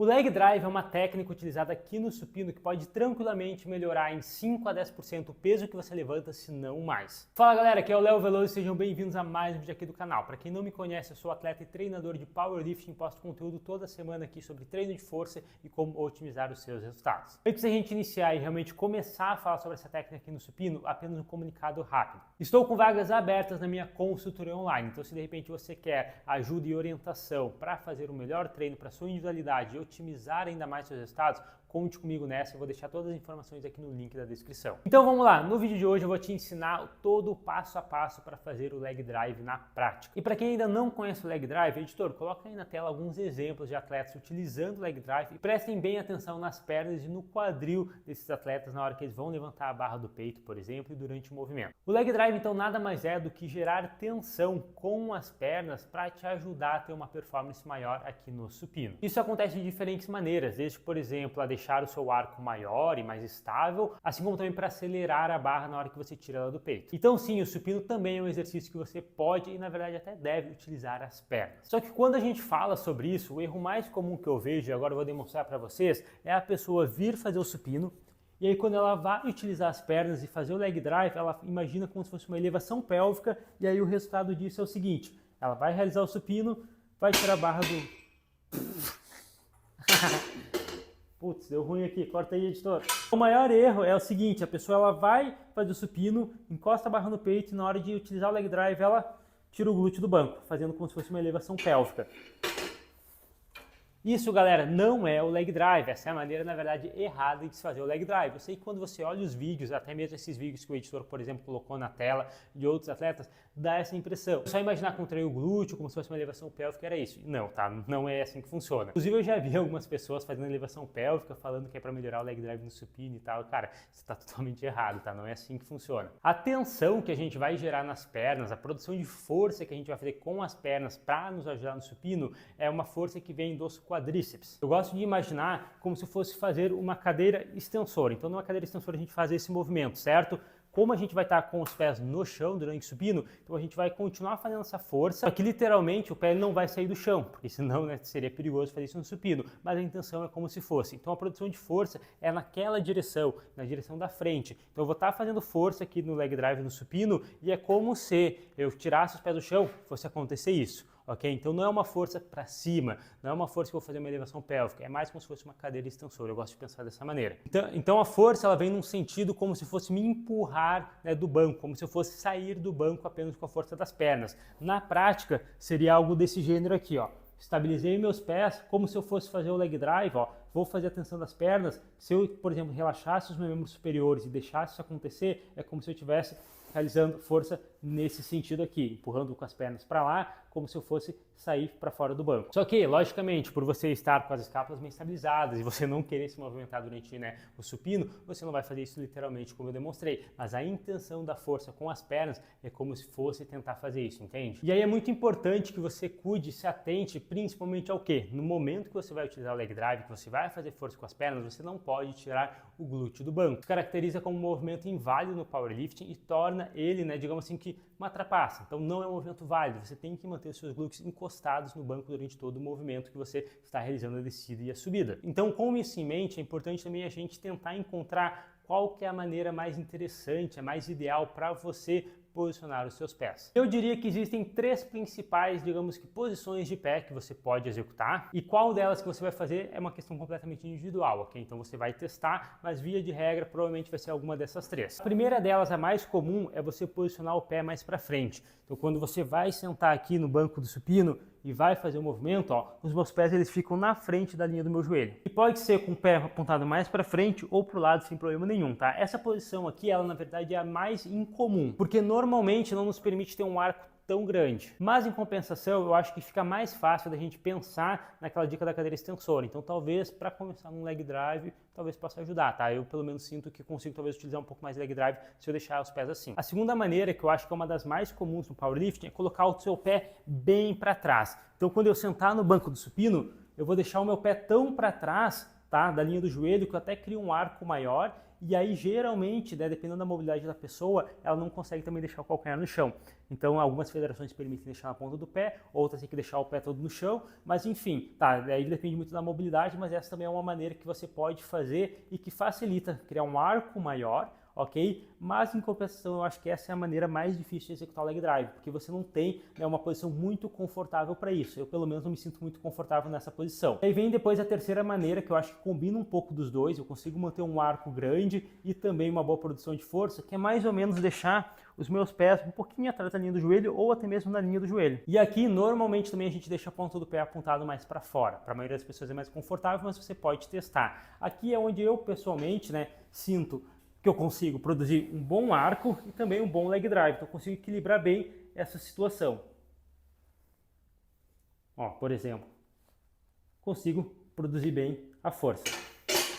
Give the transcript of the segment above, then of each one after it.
O leg drive é uma técnica utilizada aqui no supino que pode tranquilamente melhorar em 5 a 10% o peso que você levanta, se não mais. Fala galera, aqui é o Léo Veloso e sejam bem-vindos a mais um vídeo aqui do canal. Para quem não me conhece, eu sou atleta e treinador de powerlifting, posto conteúdo toda semana aqui sobre treino de força e como otimizar os seus resultados. Antes da gente iniciar e realmente começar a falar sobre essa técnica aqui no supino, apenas um comunicado rápido. Estou com vagas abertas na minha consultoria online, então se de repente você quer ajuda e orientação para fazer o melhor treino para sua individualidade e otimizar ainda mais seus resultados, conte comigo nessa, eu vou deixar todas as informações aqui no link da descrição. Então vamos lá, no vídeo de hoje eu vou te ensinar todo o passo a passo para fazer o leg drive na prática. E para quem ainda não conhece o leg drive, editor, coloca aí na tela alguns exemplos de atletas utilizando o leg drive e prestem bem atenção nas pernas e no quadril desses atletas na hora que eles vão levantar a barra do peito, por exemplo, e durante o movimento. O leg drive então nada mais é do que gerar tensão com as pernas para te ajudar a ter uma performance maior aqui no supino. Isso acontece de diferentes maneiras, desde, por exemplo, a deixar o seu arco maior e mais estável, assim como também para acelerar a barra na hora que você tira ela do peito. Então sim, o supino também é um exercício que você pode e na verdade até deve utilizar as pernas. Só que quando a gente fala sobre isso, o erro mais comum que eu vejo, e agora eu vou demonstrar para vocês, é a pessoa vir fazer o supino e aí quando ela vai utilizar as pernas e fazer o leg drive, ela imagina como se fosse uma elevação pélvica e aí o resultado disso é o seguinte, ela vai realizar o supino, vai tirar a barra do... Putz, deu ruim aqui, corta aí, editor. O maior erro é o seguinte, a pessoa ela vai fazer o supino, encosta a barra no peito e na hora de utilizar o leg drive ela tira o glúteo do banco, fazendo como se fosse uma elevação pélvica. Isso, galera, não é o leg drive, essa é a maneira, na verdade, errada de se fazer o leg drive. Eu sei que quando você olha os vídeos, até mesmo esses vídeos que o editor, por exemplo, colocou na tela de outros atletas, dá essa impressão. É só imaginar contrair o glúteo como se fosse uma elevação pélvica, era isso. Não, tá? Não é assim que funciona. Inclusive, eu já vi algumas pessoas fazendo elevação pélvica, falando que é para melhorar o leg drive no supino e tal. Cara, isso tá totalmente errado, tá? Não é assim que funciona. A tensão que a gente vai gerar nas pernas, a produção de força que a gente vai fazer com as pernas para nos ajudar no supino, é uma força que vem dos quadríceps. Eu gosto de imaginar como se fosse fazer uma cadeira extensora. Então, numa cadeira extensora a gente faz esse movimento, certo? Como a gente vai estar com os pés no chão durante o supino, então a gente vai continuar fazendo essa força, só que literalmente o pé não vai sair do chão, porque senão, né, seria perigoso fazer isso no supino, mas a intenção é como se fosse. Então a produção de força é naquela direção, na direção da frente. Então eu vou estar fazendo força aqui no leg drive no supino e é como se eu tirasse os pés do chão, fosse acontecer isso. Ok? Então não é uma força para cima, não é uma força que eu vou fazer uma elevação pélvica, é mais como se fosse uma cadeira extensora, eu gosto de pensar dessa maneira. Então a força ela vem num sentido como se fosse me empurrar, né, do banco, como se eu fosse sair do banco apenas com a força das pernas. Na prática seria algo desse gênero aqui, ó. Estabilizei meus pés como se eu fosse fazer o leg drive, ó. Vou fazer a tensão das pernas. Se eu, por exemplo, relaxasse os meus membros superiores e deixasse isso acontecer, é como se eu estivesse realizando força nesse sentido aqui, empurrando com as pernas para lá, como se eu fosse sair para fora do banco. Só que, logicamente, por você estar com as escápulas bem estabilizadas e você não querer se movimentar durante, né, o supino, você não vai fazer isso literalmente como eu demonstrei, mas a intenção da força com as pernas é como se fosse tentar fazer isso, entende? E aí é muito importante que você cuide, se atente principalmente ao quê? No momento que você vai utilizar o leg drive, que você vai fazer força com as pernas, você não pode tirar o glúteo do banco. Isso caracteriza como um movimento inválido no powerlifting e torna ele, né, digamos assim, que uma trapaça. Então não é um movimento válido, você tem que manter os seus glúteos encostados no banco durante todo o movimento que você está realizando a descida e a subida. Então, com isso em mente, é importante também a gente tentar encontrar qual que é a maneira mais interessante, a mais ideal para você posicionar os seus pés. Eu diria que existem três principais, digamos que, posições de pé que você pode executar e qual delas que você vai fazer é uma questão completamente individual, ok? Então você vai testar, mas via de regra provavelmente vai ser alguma dessas três. A primeira delas, a mais comum, é você posicionar o pé mais para frente. Então quando você vai sentar aqui no banco do supino e vai fazer o movimento, ó, os meus pés eles ficam na frente da linha do meu joelho. E pode ser com o pé apontado mais para frente ou para o lado sem problema nenhum, tá? Essa posição aqui, ela na verdade é a mais incomum, porque normalmente não nos permite ter um arco tão grande. Mas em compensação, eu acho que fica mais fácil da gente pensar naquela dica da cadeira extensora. Então talvez para começar num leg drive, talvez possa ajudar, tá? Eu pelo menos sinto que consigo talvez utilizar um pouco mais leg drive se eu deixar os pés assim. A segunda maneira, que eu acho que é uma das mais comuns no powerlifting, é colocar o seu pé bem para trás. Então quando eu sentar no banco do supino, eu vou deixar o meu pé tão para trás, tá, da linha do joelho, que eu até crio um arco maior e aí geralmente, né, dependendo da mobilidade da pessoa, ela não consegue também deixar o calcanhar no chão. Então algumas federações permitem deixar na ponta do pé, outras tem que deixar o pé todo no chão, mas enfim, tá, aí depende muito da mobilidade, mas essa também é uma maneira que você pode fazer e que facilita criar um arco maior, ok? Mas em compensação eu acho que essa é a maneira mais difícil de executar o leg drive, porque você não tem, né, uma posição muito confortável para isso. Eu pelo menos não me sinto muito confortável nessa posição. Aí vem depois a terceira maneira, que eu acho que combina um pouco dos dois, eu consigo manter um arco grande e também uma boa produção de força, que é mais ou menos deixar os meus pés um pouquinho atrás da linha do joelho ou até mesmo na linha do joelho. E aqui normalmente também a gente deixa a ponta do pé apontado mais para fora. Para a maioria das pessoas é mais confortável, mas você pode testar. Aqui é onde eu pessoalmente, né, sinto que eu consigo produzir um bom arco e também um bom leg drive. Então eu consigo equilibrar bem essa situação. Ó, por exemplo, consigo produzir bem a força.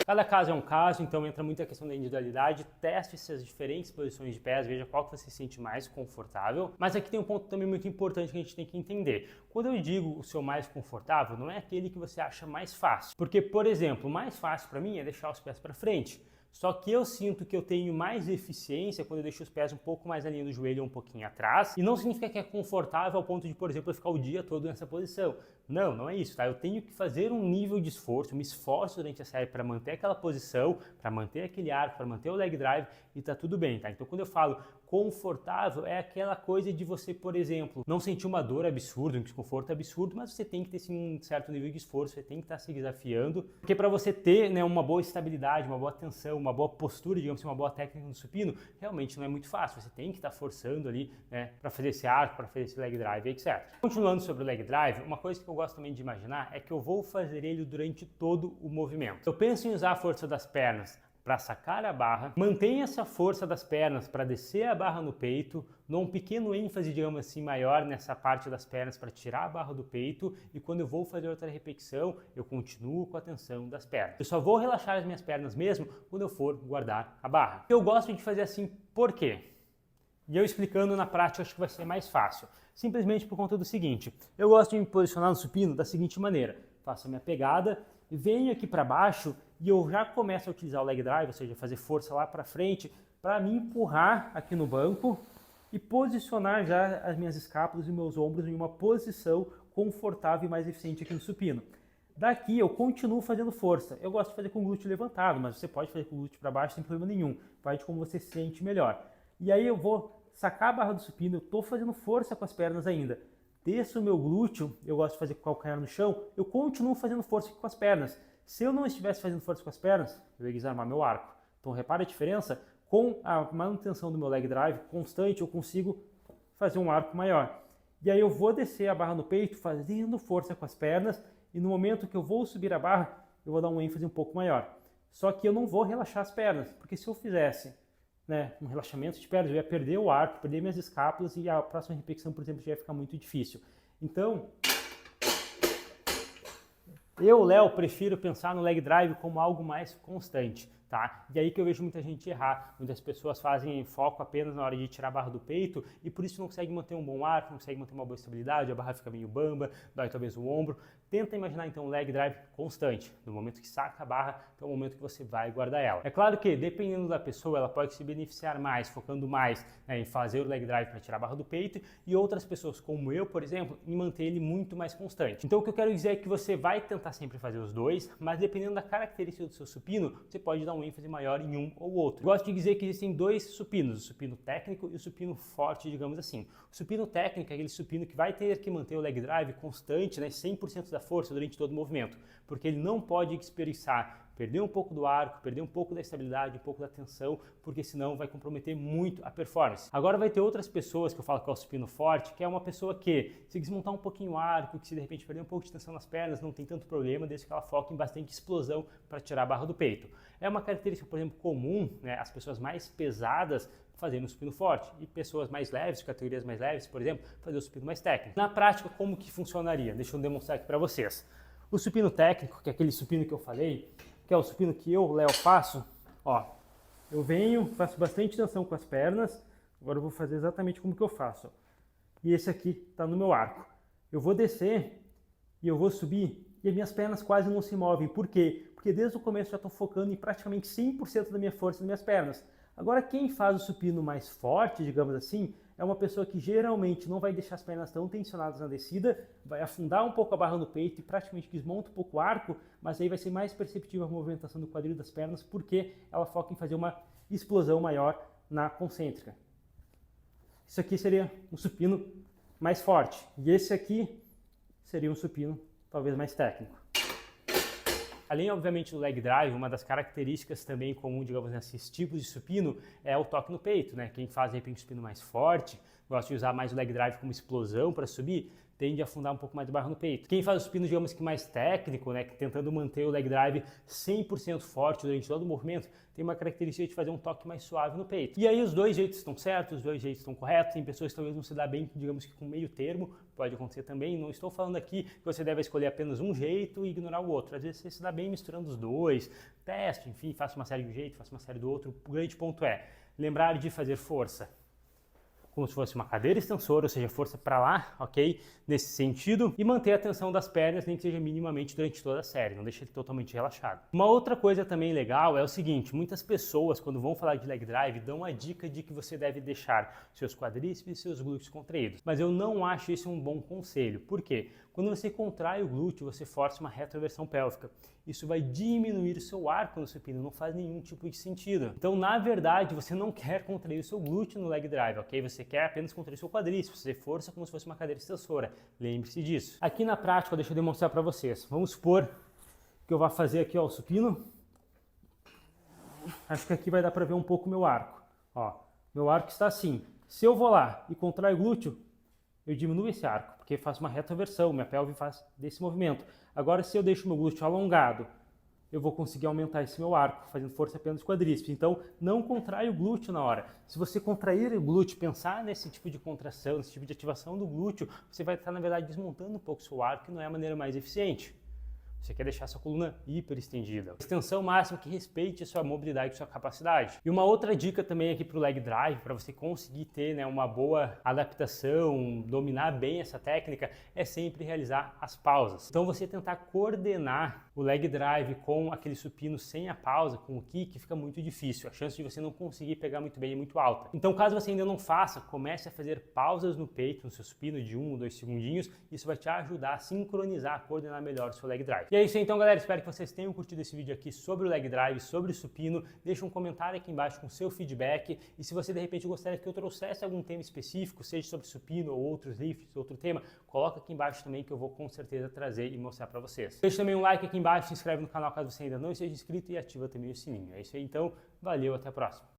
Cada caso é um caso, então entra muito a questão da individualidade. Teste essas diferentes posições de pés, veja qual que você se sente mais confortável. Mas aqui tem um ponto também muito importante que a gente tem que entender. Quando eu digo o seu mais confortável, não é aquele que você acha mais fácil. Porque, por exemplo, o mais fácil para mim é deixar os pés para frente. Só que eu sinto que eu tenho mais eficiência quando eu deixo os pés um pouco mais na linha do joelho, um pouquinho atrás. E não significa que é confortável ao ponto de, por exemplo, eu ficar o dia todo nessa posição. Não, não é isso, tá? Eu tenho que fazer um nível de esforço, me esforço durante a série para manter aquela posição, para manter aquele arco, para manter o leg drive e tá tudo bem, tá? Então quando eu falo confortável, é aquela coisa de você, por exemplo, não sentir uma dor absurda, um desconforto absurdo, mas você tem que ter sim, um certo nível de esforço, você tem que estar se desafiando, porque para você ter, né, uma boa estabilidade, uma boa tensão, uma boa postura, digamos assim, uma boa técnica no supino, realmente não é muito fácil, você tem que estar forçando ali, né, para fazer esse arco, para fazer esse leg drive, etc. Continuando sobre o leg drive, uma coisa que eu gosto também de imaginar é que eu vou fazer ele durante todo o movimento. Eu penso em usar a força das pernas para sacar a barra, mantenha essa força das pernas para descer a barra no peito, dou um pequeno ênfase, digamos assim, maior nessa parte das pernas para tirar a barra do peito, e quando eu vou fazer outra repetição, eu continuo com a tensão das pernas. Eu só vou relaxar as minhas pernas mesmo quando eu for guardar a barra. Eu gosto de fazer assim, por quê? E eu explicando na prática, acho que vai ser mais fácil. Simplesmente por conta do seguinte, eu gosto de me posicionar no supino da seguinte maneira, faço a minha pegada, venho aqui para baixo e eu já começo a utilizar o leg drive, ou seja, fazer força lá para frente, para me empurrar aqui no banco e posicionar já as minhas escápulas e meus ombros em uma posição confortável e mais eficiente aqui no supino. Daqui eu continuo fazendo força. Eu gosto de fazer com o glúteo levantado, mas você pode fazer com o glúteo para baixo sem problema nenhum. Vai de como você se sente melhor. E aí eu vou sacar a barra do supino, eu estou fazendo força com as pernas ainda. Desço o meu glúteo, eu gosto de fazer com o calcanhar no chão, eu continuo fazendo força aqui com as pernas. Se eu não estivesse fazendo força com as pernas, eu ia desarmar meu arco. Então repara a diferença, com a manutenção do meu leg drive constante, eu consigo fazer um arco maior. E aí eu vou descer a barra no peito, fazendo força com as pernas, e no momento que eu vou subir a barra, eu vou dar um ênfase um pouco maior. Só que eu não vou relaxar as pernas, porque se eu fizesse, né, um relaxamento de pernas, eu ia perder o arco, perder minhas escápulas e a próxima repetição, por exemplo, já ia ficar muito difícil. Então, eu, Léo, prefiro pensar no leg drive como algo mais constante, tá? E aí que eu vejo muita gente errar, muitas pessoas fazem foco apenas na hora de tirar a barra do peito e por isso não consegue manter um bom arco, não consegue manter uma boa estabilidade, a barra fica meio bamba, dói talvez o ombro. Tenta imaginar então um leg drive constante. No momento que saca a barra, é o momento que você vai guardar ela. É claro que, dependendo da pessoa, ela pode se beneficiar mais, focando mais, né, em fazer o leg drive para tirar a barra do peito, e outras pessoas, como eu, por exemplo, em manter ele muito mais constante. Então o que eu quero dizer é que você vai tentar sempre fazer os dois, mas dependendo da característica do seu supino, você pode dar um ênfase maior em um ou outro. Eu gosto de dizer que existem dois supinos, o supino técnico e o supino forte, digamos assim. O supino técnico é aquele supino que vai ter que manter o leg drive constante, né, 100% da força durante todo o movimento, porque ele não pode dispersar, perder um pouco do arco, perder um pouco da estabilidade, um pouco da tensão, porque senão vai comprometer muito a performance. Agora vai ter outras pessoas que eu falo que é o supino forte, que é uma pessoa que, se desmontar um pouquinho o arco, que se de repente perder um pouco de tensão nas pernas, não tem tanto problema, desde que ela foque em bastante explosão para tirar a barra do peito. É uma característica, por exemplo, comum, né, as pessoas mais pesadas fazendo o supino forte e pessoas mais leves, categorias mais leves, por exemplo, fazer o supino mais técnico. Na prática, como que funcionaria? Deixa eu demonstrar aqui para vocês. O supino técnico, que é aquele supino que eu falei, que é o supino que eu, Léo, faço, ó, eu venho, faço bastante tensão com as pernas, agora eu vou fazer exatamente como que eu faço. Ó. E esse aqui está no meu arco. Eu vou descer e eu vou subir e as minhas pernas quase não se movem. Por quê? porque desde o começo eu já estou focando em praticamente 100% da minha força nas minhas pernas. Agora, quem faz o supino mais forte, digamos assim, é uma pessoa que geralmente não vai deixar as pernas tão tensionadas na descida, vai afundar um pouco a barra no peito e praticamente desmonta um pouco o arco, mas aí vai ser mais perceptível a movimentação do quadril das pernas, porque ela foca em fazer uma explosão maior na concêntrica. Isso aqui seria um supino mais forte, e esse aqui seria um supino talvez mais técnico. Além, obviamente, do leg drive, uma das características também comum, digamos, nesses tipos de supino é o toque no peito, né? Quem faz, de repente, um supino mais forte, gosta de usar mais o leg drive como explosão para subir, tende a afundar um pouco mais de barra no peito. Quem faz o supino, digamos que mais técnico, né, tentando manter o leg drive 100% forte durante todo o movimento, tem uma característica de fazer um toque mais suave no peito. E aí os dois jeitos estão certos, os dois jeitos estão corretos, tem pessoas que talvez não se dá bem, digamos que com meio termo, pode acontecer também, não estou falando aqui que você deve escolher apenas um jeito e ignorar o outro, às vezes você se dá bem misturando os dois, teste, enfim, faça uma série de um jeito, faça uma série do outro. O grande ponto é lembrar de fazer força como se fosse uma cadeira extensora, ou seja, força para lá, ok? Nesse sentido, e manter a tensão das pernas, nem que seja minimamente durante toda a série, não deixe ele totalmente relaxado. Uma outra coisa também legal é o seguinte, muitas pessoas, quando vão falar de leg drive, dão a dica de que você deve deixar seus quadríceps e seus glúteos contraídos, mas eu não acho isso um bom conselho. Por quê? Quando você contrai o glúteo, você força uma retroversão pélvica. Isso vai diminuir o seu arco no supino, não faz nenhum tipo de sentido. Então, na verdade, você não quer contrair o seu glúteo no leg drive, ok? Você quer apenas contrair o seu quadríceps, fazer força como se fosse uma cadeira extensora. Lembre-se disso. Aqui na prática, deixa eu demonstrar para vocês. Vamos supor que eu vá fazer aqui, ó, o supino. Acho que aqui vai dar para ver um pouco o meu arco. Ó, meu arco está assim. Se eu vou lá e contrair o glúteo, eu diminuo esse arco, porque faço uma retroversão, minha pelve faz desse movimento. Agora, se eu deixo meu glúteo alongado, eu vou conseguir aumentar esse meu arco, fazendo força apenas nos quadríceps. Então, não contrai o glúteo na hora. Se você contrair o glúteo, pensar nesse tipo de contração, nesse tipo de ativação do glúteo, você vai estar, na verdade, desmontando um pouco o seu arco, que não é a maneira mais eficiente. Você quer deixar sua coluna hiper estendida. Extensão máxima que respeite a sua mobilidade e sua capacidade. E uma outra dica também aqui para o leg drive, para você conseguir ter, né, uma boa adaptação, dominar bem essa técnica, é sempre realizar as pausas. Então você tentar coordenar o leg drive com aquele supino sem a pausa, com o kick, fica muito difícil. A chance de você não conseguir pegar muito bem é muito alta. Então caso você ainda não faça, comece a fazer pausas no peito, no seu supino de 1 ou 2 segundinhos. Isso vai te ajudar a sincronizar, a coordenar melhor o seu leg drive. E é isso aí, então, galera. Espero que vocês tenham curtido esse vídeo aqui sobre o leg drive, sobre o supino. Deixa um comentário aqui embaixo com seu feedback. E se você, de repente, gostaria que eu trouxesse algum tema específico, seja sobre supino ou outros lifts, outro tema, coloca aqui embaixo também que eu vou com certeza trazer e mostrar para vocês. Deixa também um like aqui embaixo, se inscreve no canal caso você ainda não esteja inscrito e ativa também o sininho. É isso aí, então. Valeu, até a próxima.